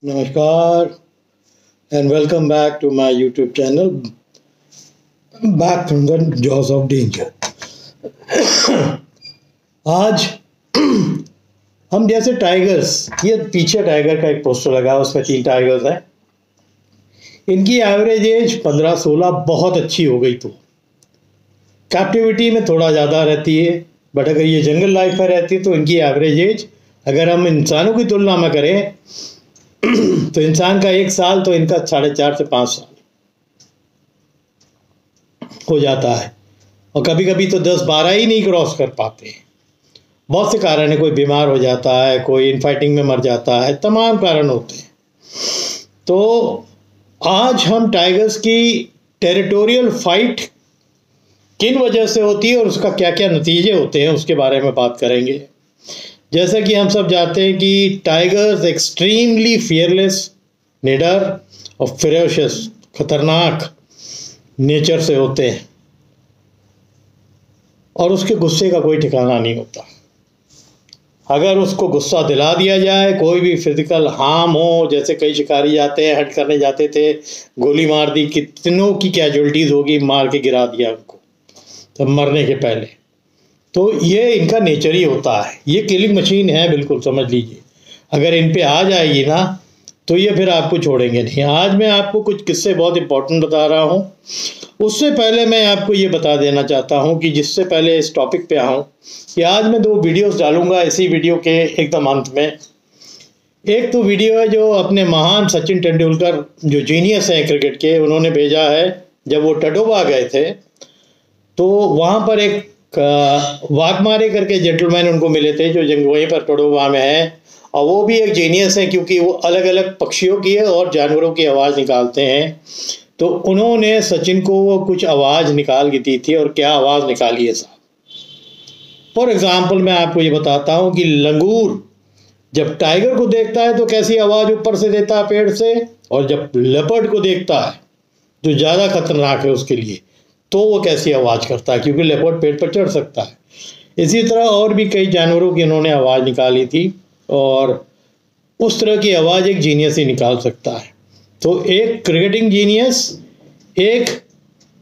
Namaskar and welcome back to my YouTube channel, back from the jaws of danger. आज हम जैसे tigers, ये पीछे टाइगर का एक पोस्टर लगा है, उसमें 3 टाइगर्स हैं। इनकी एवरेज एज 15-16 बहुत अच्छी हो गई तो कैप्टिविटी में थोड़ा ज़्यादा रहती है, बट अगर ये जंगल लाइफ में रहती है तो इनकी एवरेज एज अगर हम इंसानों की तुलना में करें तो इंसान का 1 साल तो इनका 4.5 से 5 साल हो जाता है, और कभी कभी तो 10-12 ही नहीं क्रॉस कर पाते हैं। बहुत से कारण है, कोई बीमार हो जाता है, कोई इनफाइटिंग में मर जाता है, तमाम कारण होते हैं। तो आज हम टाइगर्स की टेरिटोरियल फाइट किन वजह से होती है और उसका क्या क्या नतीजे होते हैं उसके बारे में बात करेंगे। जैसा कि हम सब जानते हैं कि टाइगर्स एक्सट्रीमली फियरलेस, निडर और फेरोशियस, खतरनाक नेचर से होते हैं और उसके गुस्से का कोई ठिकाना नहीं होता। अगर उसको गुस्सा दिला दिया जाए, कोई भी फिजिकल हार्म हो, जैसे कई शिकारी जाते हैं, हंट करने जाते थे, गोली मार दी, कितनों की कैजुअल्टीज होगी, मार के गिरा दिया उनको तब मरने के पहले। तो ये इनका नेचर ही होता है, ये किलिंग मशीन है, बिल्कुल समझ लीजिए। अगर इन पे आ जाएगी ना तो ये फिर आपको छोड़ेंगे नहीं। आज मैं आपको कुछ किस्से बहुत इंपॉर्टेंट बता रहा हूँ। उससे पहले मैं आपको ये बता देना चाहता हूँ कि जिससे पहले इस टॉपिक पे आऊँ कि आज मैं 2 वीडियोस डालूंगा इसी वीडियो के एकदम अंत में। एक तो वीडियो है जो अपने महान सचिन तेंदुलकर, जो जीनियस हैं क्रिकेट के, उन्होंने भेजा है। जब वो टडोबा गए थे तो वहाँ पर एक वाघमारे करके जेंटलमैन उनको मिले थे, जो वहीं पर टडोबा में है, और वो भी एक जीनियस है क्योंकि वो अलग अलग पक्षियों की है और जानवरों की आवाज़ निकालते हैं। तो उन्होंने सचिन को वो कुछ आवाज़ निकाल के दी थी, और क्या आवाज़ निकाली है साहब। फॉर एग्जाम्पल मैं आपको ये बताता हूँ कि लंगूर जब टाइगर को देखता है तो कैसी आवाज़ ऊपर से देता है पेड़ से, और जब लेपर्ड को देखता है जो ज़्यादा खतरनाक है उसके लिए, तो वो कैसी आवाज़ करता है, क्योंकि लेपर्ड पेड़ पर चढ़ सकता है। इसी तरह और भी कई जानवरों की उन्होंने आवाज़ निकाली थी, और उस तरह की आवाज़ एक जीनियस ही निकाल सकता है। तो एक क्रिकेटिंग जीनियस, एक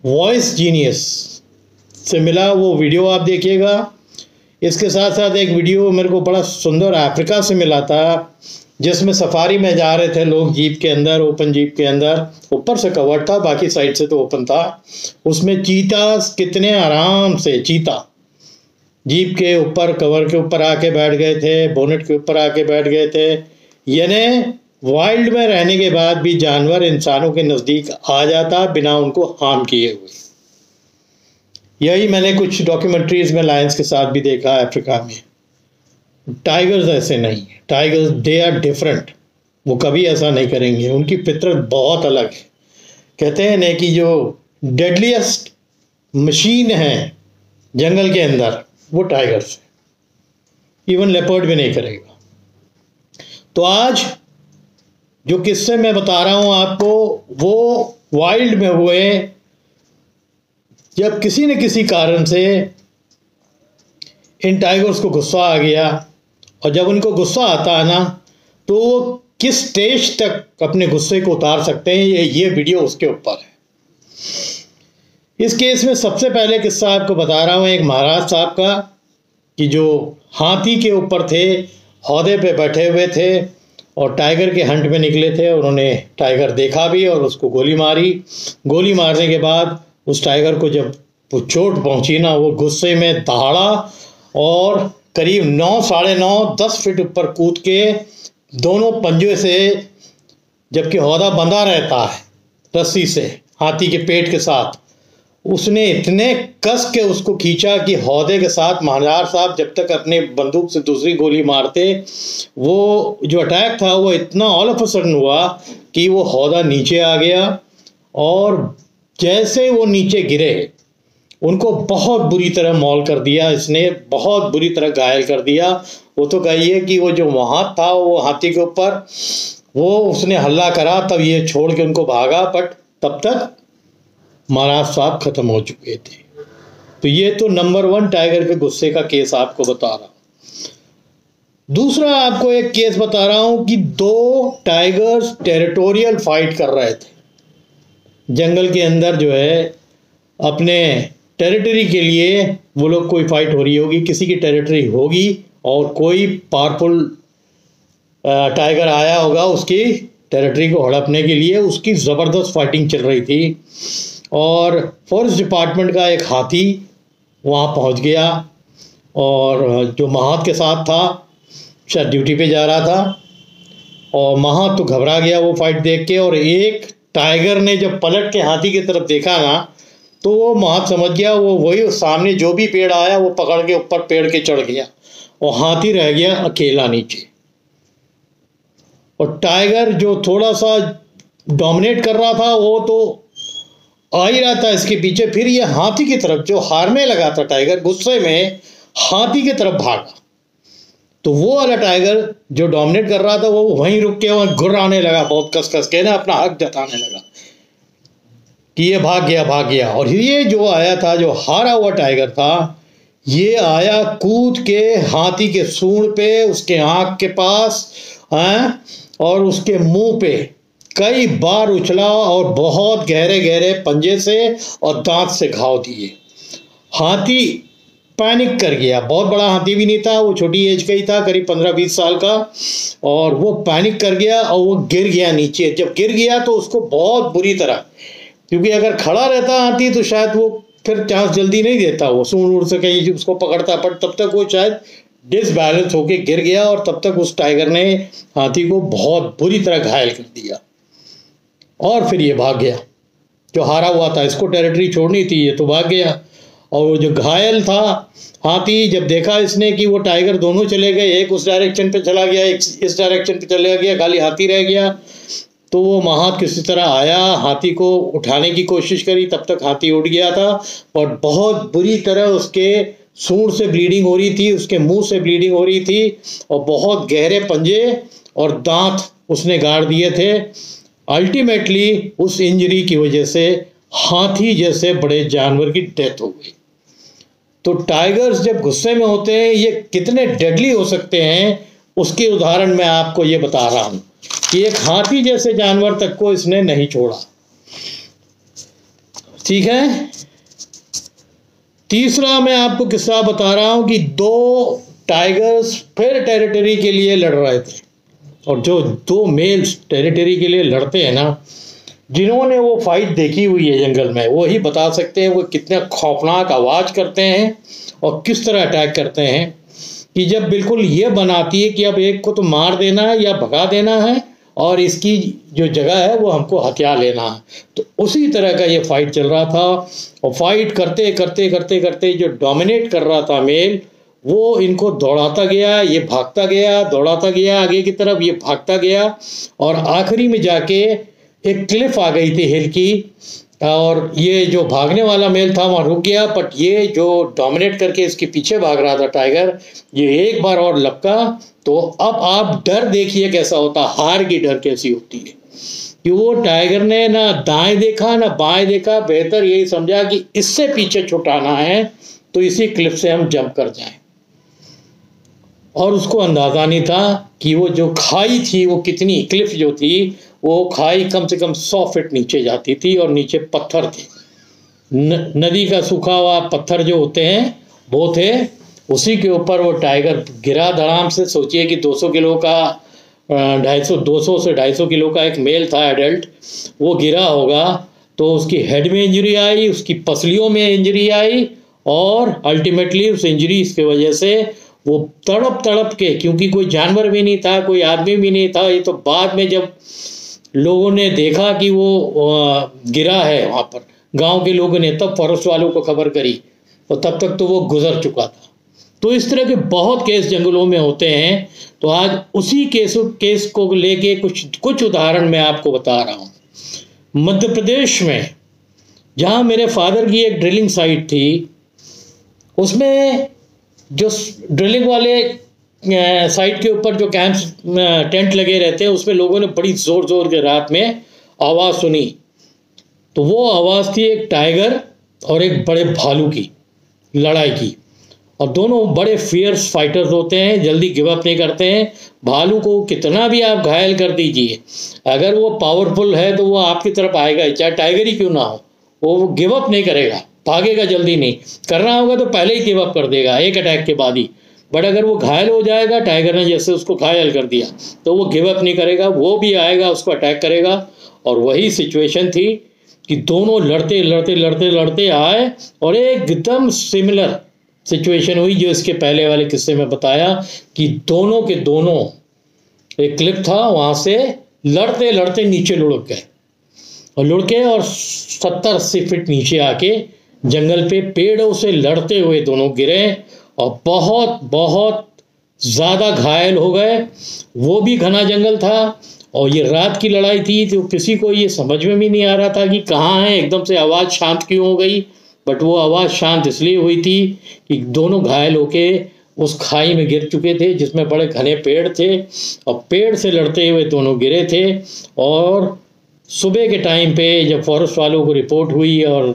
वॉइस जीनियस से मिला वो वीडियो आप देखिएगा। इसके साथ साथ एक वीडियो मेरे को बड़ा सुंदर अफ्रीका से मिला था, जिसमें सफारी में जा रहे थे लोग जीप के अंदर, ओपन जीप के अंदर, ऊपर से कवर्ड था, बाकी साइड से तो ओपन था। उसमें चीतास कितने आराम से चीता जीप के ऊपर, कवर के ऊपर आके बैठ गए थे, बोनेट के ऊपर आके बैठ गए थे। यानी वाइल्ड में रहने के बाद भी जानवर इंसानों के नज़दीक आ जाता बिना उनको हार्म किए हुए। यही मैंने कुछ डॉक्यूमेंट्रीज में लायंस के साथ भी देखा है अफ्रीका में। टाइगर्स ऐसे नहीं है, टाइगर्स दे आर डिफरेंट, वो कभी ऐसा नहीं करेंगे, उनकी फितरत बहुत अलग है। कहते हैं ना कि जो डेडलीस्ट मशीन है जंगल के अंदर वो टाइगर्स है, इवन लेपर्ड भी नहीं करेगा। तो आज जो किस्से मैं बता रहा हूं आपको वो वाइल्ड में हुए, जब किसी न किसी कारण से इन टाइगर्स को गुस्सा आ गया, और जब उनको गुस्सा आता है ना तो वो किस स्टेज तक अपने गुस्से को उतार सकते हैं, ये वीडियो उसके ऊपर है। इस केस में सबसे पहले किस्सा आपको बता रहा हूँ एक महाराज साहब का, कि जो हाथी के ऊपर थे, औहदे पे बैठे हुए थे और टाइगर के हंट में निकले थे। उन्होंने टाइगर देखा भी और उसको गोली मारी। गोली मारने के बाद उस टाइगर को जब वो चोट पहुंची ना, वो गुस्से में दहाड़ा और करीब 9, 9.5, 10 फीट ऊपर कूद के दोनों पंजे से, जबकि औहदा बंधा रहता है रस्सी से हाथी के पेट के साथ, उसने इतने कस के उसको खींचा कि औहदे के साथ महाराज साहब जब तक अपने बंदूक से दूसरी गोली मारते, वो जो अटैक था वो इतना ऑल ऑफ अ सडन हुआ कि वो औहदा नीचे आ गया, और जैसे वो नीचे गिरे उनको बहुत बुरी तरह मौल कर दिया, इसने बहुत बुरी तरह घायल कर दिया। वो तो कहिए कि वो जो वहाँ था वो हाथी के ऊपर, वो उसने हल्ला करा, तब ये छोड़ के उनको भागा, बट तब तक महाराज साहब खत्म हो चुके थे। तो ये तो नंबर 1 टाइगर के गुस्से का केस आपको बता रहा हूँ। दूसरा आपको एक केस बता रहा हूं कि 2 टाइगर्स टेरिटोरियल फाइट कर रहे थे जंगल के अंदर, जो है अपने टेरिटरी के लिए वो लोग, कोई फाइट हो रही होगी, किसी की टेरिटरी होगी और कोई पावरफुल टाइगर आया होगा उसकी टेरिटरी को हड़पने के लिए, उसकी ज़बरदस्त फाइटिंग चल रही थी और फॉरेस्ट डिपार्टमेंट का एक हाथी वहाँ पहुँच गया और जो महात के साथ था, शायद ड्यूटी पे जा रहा था, और महात तो घबरा गया वो फाइट देख के, और एक टाइगर ने जब पलट के हाथी की तरफ देखा ना, तो वो महात समझ गया वो वही सामने जो भी पेड़ आया वो पकड़ के ऊपर पेड़ के चढ़ गया और हाथी रह गया अकेला नीचे। और टाइगर जो थोड़ा सा डोमिनेट कर रहा था वो तो आ ही रहा था इसके पीछे, फिर ये हाथी की तरफ, जो हारने लगा था टाइगर, गुस्से में हाथी की तरफ भागा। तो वो वाला टाइगर जो डोमिनेट कर रहा था वो वहीं रुक के वहां गुर्राने लगा, बहुत कस कस के ना अपना हक जताने लगा कि ये भाग गया। और ये जो आया था, जो हारा हुआ टाइगर था, ये आया कूद के हाथी के सूंड पे, उसके आँख के पास और उसके मुंह पे कई बार उछला और बहुत गहरे गहरे पंजे से और दांत से घाव दिए। हाथी पैनिक कर गया, बहुत बड़ा हाथी भी नहीं था, वो छोटी एज का ही था, करीब 15-20 साल का, और वो पैनिक कर गया और वो गिर गया नीचे। जब गिर गया तो उसको बहुत बुरी तरह, क्योंकि अगर खड़ा रहता हाथी तो शायद वो फिर चांस जल्दी नहीं देता, वो सूंड उड़ से कहीं उसको पकड़ता, पर तब तक वो शायद डिसबैलेंस होके गिर गया और तब तक उस टाइगर ने हाथी को बहुत बुरी तरह घायल कर दिया और फिर ये भाग गया। जो हारा हुआ था, इसको टेरिटरी छोड़नी थी, ये तो भाग गया। और वो जो घायल था हाथी, जब देखा इसने कि वो टाइगर दोनों चले गए, एक उस डायरेक्शन पे चला गया, एक इस डायरेक्शन पे चला गया, खाली हाथी रह गया, तो वो महात किसी तरह आया, हाथी को उठाने की कोशिश करी, तब तक हाथी उड़ गया था और बहुत बुरी तरह उसके सूंड से ब्लीडिंग हो रही थी, उसके मुंह से ब्लीडिंग हो रही थी और बहुत गहरे पंजे और दांत उसने गाड़ दिए थे। अल्टीमेटली उस इंजरी की वजह से हाथी जैसे बड़े जानवर की डेथ हो गई। तो टाइगर्स जब गुस्से में होते हैं ये कितने डेडली हो सकते हैं, उसके उदाहरण मैं आपको ये बता रहा हूं कि एक हाथी जैसे जानवर तक को इसने नहीं छोड़ा। ठीक है, तीसरा मैं आपको किस्सा बता रहा हूं कि 2 टाइगर्स फिर टेरिटरी के लिए लड़ रहे थे, और जो 2 मेल्स टेरिटरी के लिए लड़ते हैं ना, जिन्होंने वो फाइट देखी हुई है जंगल में, वो ही बता सकते हैं वो कितने खौफनाक आवाज़ करते हैं और किस तरह अटैक करते हैं, कि जब बिल्कुल ये बनाती है कि अब एक को तो मार देना है या भगा देना है और इसकी जो जगह है वो हमको हथिया लेना है। तो उसी तरह का ये फाइट चल रहा था और फाइट करते करते करते करते जो डोमिनेट कर रहा था मेल, वो इनको दौड़ाता गया, ये भागता गया, दौड़ाता गया आगे की तरफ, ये भागता गया और आखिरी में जाके एक क्लिफ आ गई थी हिल की, और ये जो भागने वाला मेल था वहाँ रुक गया, बट ये जो डोमिनेट करके इसके पीछे भाग रहा था टाइगर, ये एक बार और लपका। तो अब आप डर देखिए कैसा होता, हार की डर कैसी होती है कि वो टाइगर ने ना दाएं देखा ना बाएं देखा, बेहतर यही समझा कि इससे पीछे छुटाना है तो इसी क्लिफ से हम जंप कर जाएं। और उसको अंदाज़ा नहीं था कि वो जो खाई थी वो कितनी, क्लिफ जो थी वो खाई कम से कम 100 फीट नीचे जाती थी और नीचे पत्थर थे, नदी का सूखा हुआ पत्थर जो होते हैं वो थे, उसी के ऊपर वो टाइगर गिरा धड़ाम से। सोचिए कि 200 किलो का 200 से 250 किलो का एक मेल था एडल्ट, वो गिरा होगा तो उसकी हेड में इंजरी आई, उसकी पसलियों में इंजरी आई और अल्टीमेटली उस इंजरी की वजह से वो तड़प तड़प के, क्योंकि कोई जानवर भी नहीं था, कोई आदमी भी नहीं था, ये तो बाद में जब लोगों ने देखा कि वो गिरा है वहाँ पर, गांव के लोगों ने तब फॉरेस्ट वालों को खबर करी और तब तक तो वो गुजर चुका था। तो इस तरह के बहुत केस जंगलों में होते हैं। तो आज उसी केस को लेके कुछ उदाहरण मैं आपको बता रहा हूँ। मध्य प्रदेश में जहाँ मेरे फादर की एक ड्रिलिंग साइट थी, उसमें जो ड्रिलिंग वाले साइट के ऊपर जो कैंप्स टेंट लगे रहते हैं, उसमें लोगों ने बड़ी ज़ोर ज़ोर के रात में आवाज़ सुनी। तो वो आवाज़ थी एक टाइगर और एक बड़े भालू की लड़ाई की, और दोनों बड़े फियर्स फाइटर्स होते हैं, जल्दी गिव अप नहीं करते हैं। भालू को कितना भी आप घायल कर दीजिए, अगर वो पावरफुल है तो वो आपकी तरफ आएगा ही, चाहे टाइगर ही क्यों ना हो। वो गिव अप नहीं करेगा, भागेगा जल्दी नहीं, करना होगा तो पहले ही गिव अप कर देगा एक अटैक के बाद ही। बट अगर वो घायल हो जाएगा, टाइगर ने जैसे उसको घायल कर दिया, तो वो गिव अप नहीं करेगा, वो भी आएगा, उसको अटैक करेगा। और वही सिचुएशन थी कि दोनों लड़ते लड़ते लड़ते लड़ते आए और एकदम सिमिलर सिचुएशन हुई जो इसके पहले वाले किस्से में बताया कि दोनों के दोनों, एक क्लिप था वहाँ से लड़ते लड़ते नीचे लुढ़क गए और लुढ़के और 70-80 फीट नीचे आके जंगल पे पेड़ों से लड़ते हुए दोनों गिरे और बहुत बहुत ज़्यादा घायल हो गए। वो भी घना जंगल था और ये रात की लड़ाई थी, तो किसी को ये समझ में भी नहीं आ रहा था कि कहाँ है, एकदम से आवाज़ शांत क्यों हो गई। बट वो आवाज़ शांत इसलिए हुई थी कि दोनों घायल होके उस खाई में गिर चुके थे जिसमें बड़े घने पेड़ थे और पेड़ से लड़ते हुए दोनों गिरे थे। और सुबह के टाइम पे जब फॉरेस्ट वालों को रिपोर्ट हुई और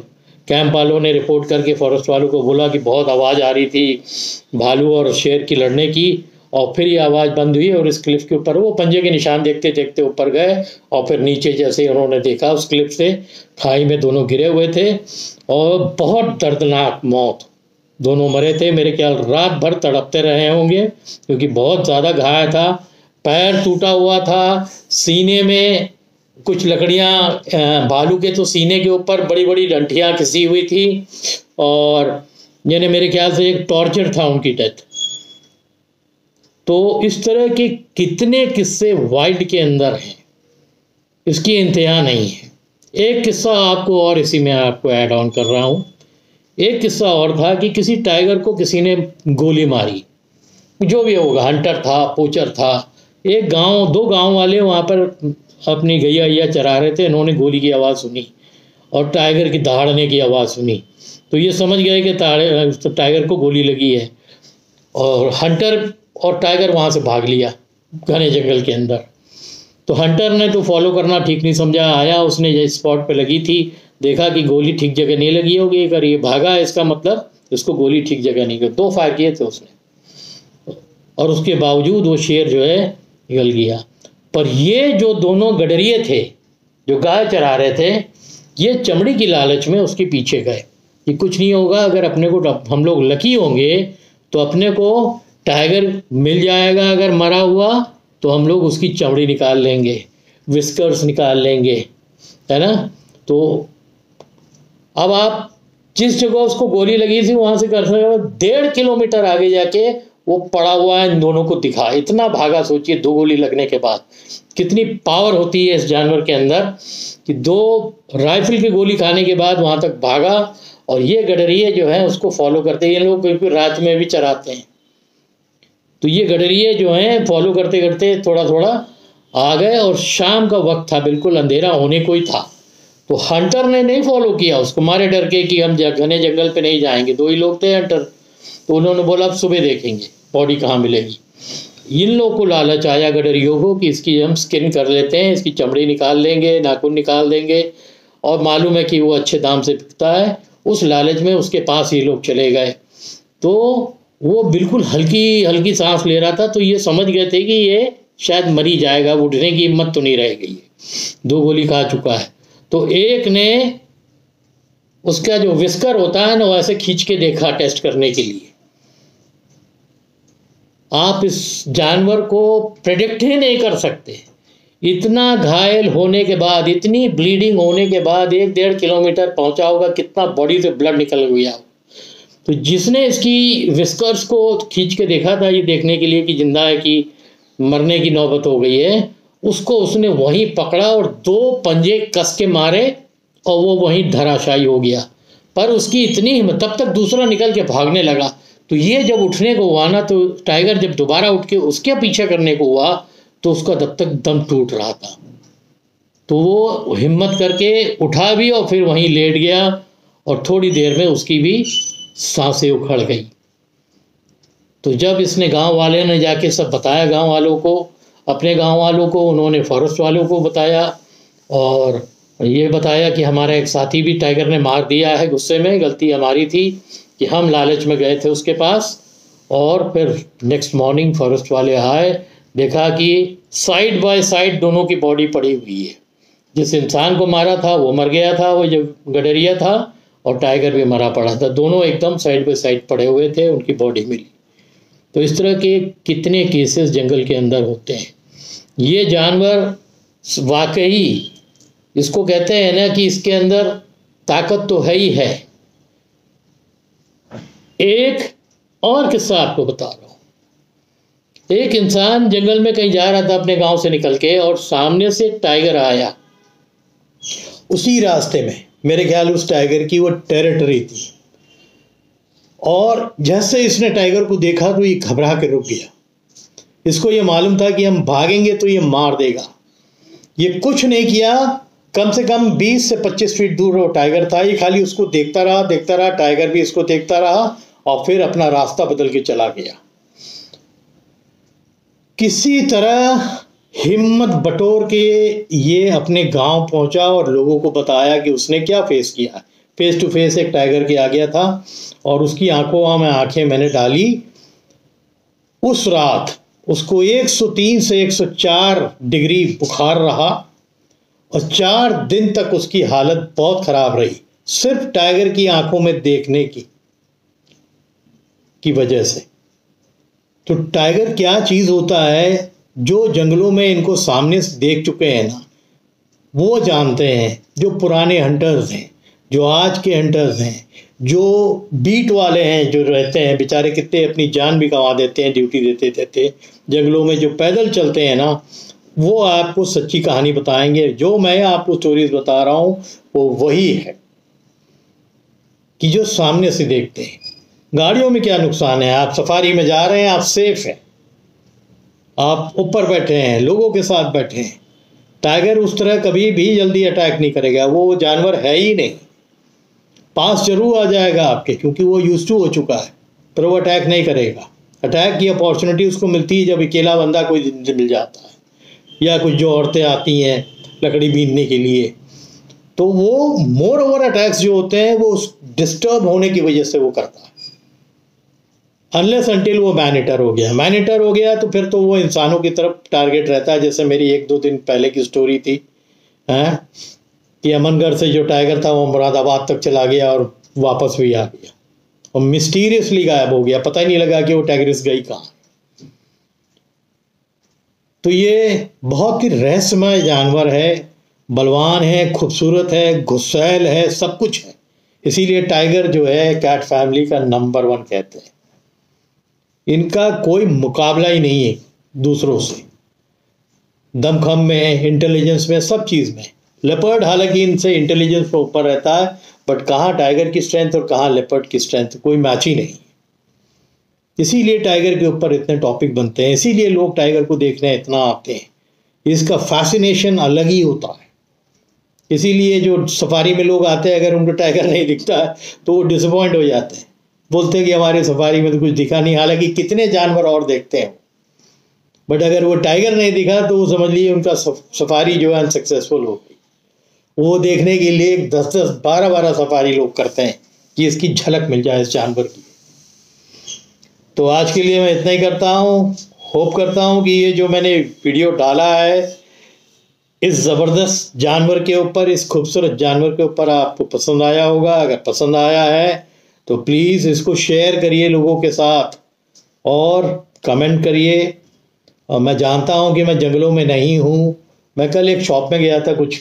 कैंप वालों ने रिपोर्ट करके फॉरेस्ट वालों को बोला कि बहुत आवाज़ आ रही थी भालू और शेर की लड़ने की, और फिर ये आवाज़ बंद हुई और इस क्लिफ के ऊपर वो पंजे के निशान देखते देखते ऊपर गए और फिर नीचे जैसे उन्होंने देखा उस क्लिफ से खाई में दोनों गिरे हुए थे और बहुत दर्दनाक मौत, दोनों मरे थे। मेरे ख्याल रात भर तड़पते रहे होंगे क्योंकि बहुत ज़्यादा घायल था, पैर टूटा हुआ था, सीने में कुछ लकड़ियाँ, भालू के तो सीने के ऊपर बड़ी बड़ी डंठियाँ घिसी हुई थी और यानी मेरे ख्याल से एक टॉर्चर था उनकी डेथ। तो इस तरह के कितने किस्से वाइल्ड के अंदर हैं, इसकी इंतहा नहीं है। एक किस्सा आपको और इसी में आपको ऐड ऑन कर रहा हूँ। एक किस्सा और था कि किसी टाइगर को किसी ने गोली मारी, जो भी होगा, हंटर था, पोचर था। एक गांव, दो गांव वाले वहाँ पर अपनी गैया चरा रहे थे, इन्होंने गोली की आवाज़ सुनी और टाइगर की दहाड़ने की आवाज़ सुनी, तो ये समझ गए कि टाइगर को गोली लगी है। और हंटर और टाइगर वहाँ से भाग लिया घने जंगल के अंदर। तो हंटर ने तो फॉलो करना ठीक नहीं समझा, आया, उसने जिस स्पॉट पे लगी थी देखा कि गोली ठीक जगह नहीं लगी होगी, अगर ये भागा इसका मतलब इसको गोली ठीक जगह नहीं गई। 2 फायर किए थे उसने और उसके बावजूद वो शेर जो है निकल गया। पर ये जो दोनों गडरिये थे जो गाय चरा रहे थे, ये चमड़ी की लालच में उसके पीछे गए कि कुछ नहीं होगा, अगर अपने को हम लोग लकी होंगे तो अपने को टाइगर मिल जाएगा, अगर मरा हुआ तो हम लोग उसकी चमड़ी निकाल लेंगे, विस्कर्स निकाल लेंगे, है ना। तो अब आप जिस जगह उसको गोली लगी थी वहाँ से कर सकते 1.5 किलोमीटर आगे जाके वो पड़ा हुआ है, इन दोनों को दिखा, इतना भागा। सोचिए 2 गोली लगने के बाद कितनी पावर होती है इस जानवर के अंदर कि 2 राइफल की गोली खाने के बाद वहाँ तक भागा। और ये गडरिये जो है उसको फॉलो करते हैं, ये लोग क्योंकि रात में भी चराते हैं, तो ये गडरिये जो हैं फॉलो करते करते थोड़ा थोड़ा आ गए और शाम का वक्त था, बिल्कुल अंधेरा होने को ही था। तो हंटर ने नहीं फॉलो किया उसको, मारे डर के कि हम घने जंगल पे नहीं जाएंगे, 2 ही लोग थे हंटर, तो उन्होंने बोला अब सुबह देखेंगे बॉडी कहाँ मिलेगी। इन लोग को लालच आया गडरियों को कि इसकी हम स्किन कर लेते हैं, इसकी चमड़ी निकाल लेंगे, नाखून निकाल देंगे, और मालूम है कि वो अच्छे दाम से बिकता है। उस लालच में उसके पास ये लोग चले गए। तो वो बिल्कुल हल्की हल्की सांस ले रहा था, तो ये समझ गए थे कि ये शायद मरी जाएगा, उठने की हिम्मत तो नहीं रह गई है, 2 गोली खा चुका है। तो एक ने उसका जो विस्कर होता है ना वैसे खींच के देखा टेस्ट करने के लिए। आप इस जानवर को प्रेडिक्ट ही नहीं कर सकते, इतना घायल होने के बाद, इतनी ब्लीडिंग होने के बाद 1-1.5 किलोमीटर पहुंचा होगा, कितना बॉडी से ब्लड निकल गया। तो जिसने इसकी विस्कर्स को खींच के देखा था ये देखने के लिए कि जिंदा है कि मरने की नौबत हो गई है, उसको उसने वहीं पकड़ा और 2 पंजे कस के मारे और वो वहीं धराशायी हो गया। पर उसकी इतनी हिम्मत, तब तक दूसरा निकल के भागने लगा। तो ये जब उठने को हुआ ना, तो टाइगर जब दोबारा उठ के उसके पीछे करने को हुआ तो उसका तब तक दम टूट रहा था। तो वो हिम्मत करके उठा भी और फिर वहीं लेट गया और थोड़ी देर में उसकी भी सांसें उखड़ गई। तो जब इसने गांव वाले ने जाके सब बताया, गांव वालों को, अपने गांव वालों को, उन्होंने फॉरेस्ट वालों को बताया और ये बताया कि हमारा एक साथी भी टाइगर ने मार दिया है, गुस्से में, गलती हमारी थी। कि हम लालच में गए थे उसके पास, और फिर नेक्स्ट मॉर्निंग फॉरेस्ट वाले आए, देखा कि साइड बाय साइड दोनों की बॉडी पड़ी हुई है। जिस इंसान को मारा था वो मर गया था, वो जो गडरिया था, और टाइगर भी मरा पड़ा था। दोनों एकदम साइड बाय साइड पड़े हुए थे, उनकी बॉडी मिली। तो इस तरह के कितने केसेस जंगल के अंदर होते हैं। ये जानवर वाकई, इसको कहते हैं ना कि इसके अंदर ताकत तो है ही है। एक और किस्सा आपको बता रहा हूं। एक इंसान जंगल में कहीं जा रहा था अपने गांव से निकल के, और सामने से टाइगर आया। उसी रास्ते में, मेरे ख्याल उस टाइगर की वो टेरिटरी थी, और जैसे इसने टाइगर को देखा तो ये घबरा के रुक गया। इसको ये मालूम था कि हम भागेंगे तो ये मार देगा। ये कुछ नहीं किया। कम से कम 20 से 25 फीट दूर वो टाइगर था। ये खाली उसको देखता रहा, टाइगर भी इसको देखता रहा, और फिर अपना रास्ता बदल के चला गया। किसी तरह हिम्मत बटोर के ये अपने गांव पहुंचा और लोगों को बताया कि उसने क्या फेस किया। फेस टू फेस एक टाइगर के आ गया था, और उसकी आंखों में आंखें मैंने डाली। उस रात उसको 103 से 104 डिग्री बुखार रहा, और 4 दिन तक उसकी हालत बहुत खराब रही, सिर्फ टाइगर की आंखों में देखने की वजह से। तो टाइगर क्या चीज होता है, जो जंगलों में इनको सामने से देख चुके हैं ना, वो जानते हैं। जो पुराने हंटर्स हैं, जो आज के हंटर्स हैं, जो बीट वाले हैं, जो रहते हैं बेचारे, कितने अपनी जान भी गंवा देते हैं ड्यूटी देते देते जंगलों में, जो पैदल चलते हैं ना, वो आपको सच्ची कहानी बताएंगे। जो मैं आपको स्टोरीज बता रहा हूँ वो वही है कि जो सामने से देखते हैं। गाड़ियों में क्या नुकसान है, आप सफारी में जा रहे हैं, आप सेफ हैं, आप ऊपर बैठे हैं, लोगों के साथ बैठे हैं। टाइगर उस तरह कभी भी जल्दी अटैक नहीं करेगा, वो जानवर है ही नहीं। पास जरूर आ जाएगा आपके, क्योंकि वो यूज्ड टू हो चुका है, पर वो अटैक नहीं करेगा। अटैक की अपॉर्चुनिटी उसको मिलती है जब अकेला बंदा कोई मिल जाता है, या कुछ जो औरतें आती हैं लकड़ी बीनने के लिए। तो वो मोर ओवर अटैक्स जो होते हैं वो डिस्टर्ब होने की वजह से वो करता है। अनलेस अनटिल वो मैन ईटर हो गया तो फिर तो वो इंसानों की तरफ टारगेट रहता है। जैसे मेरी 1-2 दिन पहले की स्टोरी थी कि अमनगढ़ से जो टाइगर था वो मुरादाबाद तक चला गया और वापस भी आ गया, और मिस्टीरियसली गायब हो गया। पता ही नहीं लगा कि वो टाइग्रेस गई कहाँ। तो ये बहुत ही रहस्यमय जानवर है, बलवान है, खूबसूरत है, गुस्सैल है, सब कुछ है। इसीलिए टाइगर जो है कैट फैमिली का नंबर 1 कहते हैं। इनका कोई मुकाबला ही नहीं है दूसरों से, दमखम में, इंटेलिजेंस में, सब चीज़ में। लेपर्ड हालांकि इनसे इंटेलिजेंस पर ऊपर रहता है, बट कहाँ टाइगर की स्ट्रेंथ और कहाँ लेपर्ड की स्ट्रेंथ, कोई मैच ही नहीं। इसीलिए टाइगर के ऊपर इतने टॉपिक बनते हैं, इसीलिए लोग टाइगर को देखने इतना आते हैं। इसका फैसिनेशन अलग ही होता है। इसीलिए जो सफारी में लोग आते हैं, अगर उनको टाइगर नहीं दिखता है तो वो डिसअपॉइंट हो जाते हैं, बोलते हैं कि हमारे सफारी में तो कुछ दिखा नहीं। हालांकि कितने जानवर और देखते हैं, बट अगर वो टाइगर नहीं दिखा तो वो समझ लीजिए उनका सफारी जो है अनसक्सेसफुल हो गई। वो देखने के लिए 10-10, 12-12 सफारी लोग करते हैं कि इसकी झलक मिल जाए इस जानवर की। तो आज के लिए मैं इतना ही करता हूँ। होप करता हूँ कि ये जो मैंने वीडियो डाला है इस ज़बरदस्त जानवर के ऊपर, इस खूबसूरत जानवर के ऊपर, आपको पसंद आया होगा। अगर पसंद आया है तो प्लीज़ इसको शेयर करिए लोगों के साथ और कमेंट करिए। और मैं जानता हूँ कि मैं जंगलों में नहीं हूँ। मैं कल एक शॉप में गया था कुछ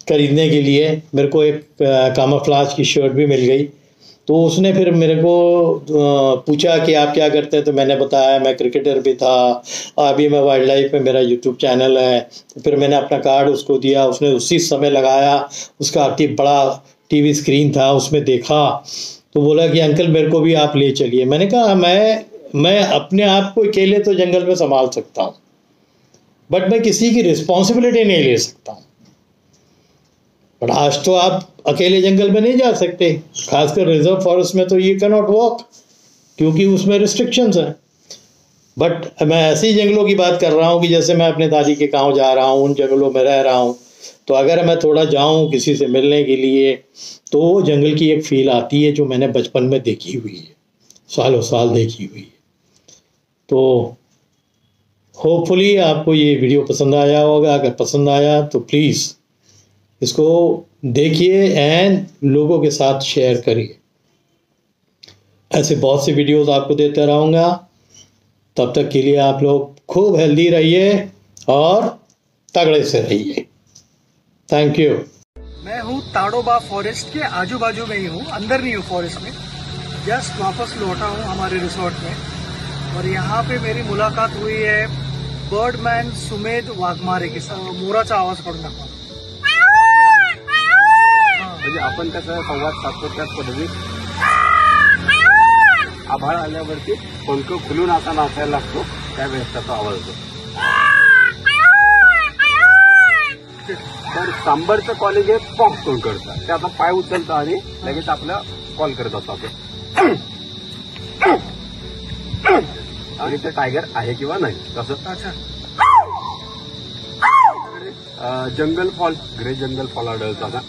खरीदने के लिए, मेरे को एक कामाफ्लाज की शर्ट भी मिल गई। तो उसने फिर मेरे को पूछा कि आप क्या करते हैं, तो मैंने बताया मैं क्रिकेटर भी था, अभी मैं वाइल्ड लाइफ में मेरा यूट्यूब चैनल है। तो फिर मैंने अपना कार्ड उसको दिया, उसने उसी समय लगाया, उसका बड़ा टीवी स्क्रीन था, उसमें देखा तो बोला कि अंकल मेरे को भी आप ले चलिए। मैंने कहा मैं अपने आप को अकेले तो जंगल में संभाल सकता हूँ, बट मैं किसी की रिस्पॉन्सिबिलिटी नहीं ले सकता हूँ। बट आज तो आप अकेले जंगल में नहीं जा सकते, खासकर रिजर्व फॉरेस्ट में तो यू कैन नॉट वॉक, क्योंकि उसमें रिस्ट्रिक्शंस हैं। बट मैं ऐसी जंगलों की बात कर रहा हूँ कि जैसे मैं अपने दादी के गांव जा रहा हूँ, उन जंगलों में रह रहा हूँ, तो अगर मैं थोड़ा जाऊं किसी से मिलने के लिए तो वो जंगल की एक फील आती है जो मैंने बचपन में देखी हुई है, सालों साल देखी हुई है। तो होपफुली आपको ये वीडियो पसंद आया होगा। अगर पसंद आया तो प्लीज़ इसको देखिए एंड लोगों के साथ शेयर करिए। ऐसे बहुत से वीडियोस आपको देता रहूँगा। तब तक के लिए आप लोग खूब हेल्दी रहिए और तगड़े से रहिए। Thank you. मैं हूँ ताड़ोबा फॉरेस्ट के आजू बाजू में ही हूँ, अंदर नहीं हूँ फॉरेस्ट में। जस्ट वापस लौटा हूँ हमारे रिसोर्ट में और यहाँ पे मेरी मुलाकात हुई है बर्डमॅन सुमेध वाघमारे के साथ। मोराचा आवाज करून दाखवा। म्हणजे आपण कसं संवाद साधतो त्याच पद्धतीत आभाळ आल्यावरती पंख खुलून असा नाचायला लागतो, त्यावेळेस त्याचा आवाज होतो। तर सांबरचं कॉलिंग हे पॉप टोन करतं, ते आता पाय उचलतं आणि लगेच आपला कॉल करत असतो आणि ते टायगर आहे किंवा नाही तसं। जंगल फॉल, ग्रे जंगल फॉल आढळतो आता।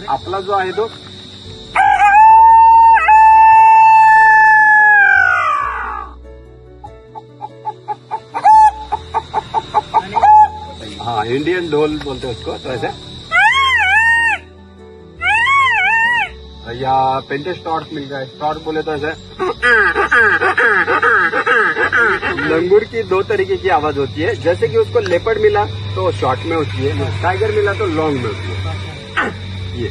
आपला जो आहे तो हाँ इंडियन ढोल बोलते हैं उसको, तो ऐसे। या पेंटे स्टॉर्ट मिल जाए, स्टॉर्ट बोले तो ऐसे। लंगूर की दो तरीके की आवाज होती है, जैसे कि उसको लेपर्ड मिला तो शॉर्ट में होती है, टाइगर मिला तो लॉन्ग में होती है। ये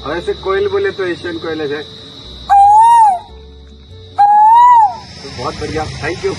और ऐसे कोयल बोले तो एशियन कोयल है। तो बहुत बढ़िया, थैंक यू।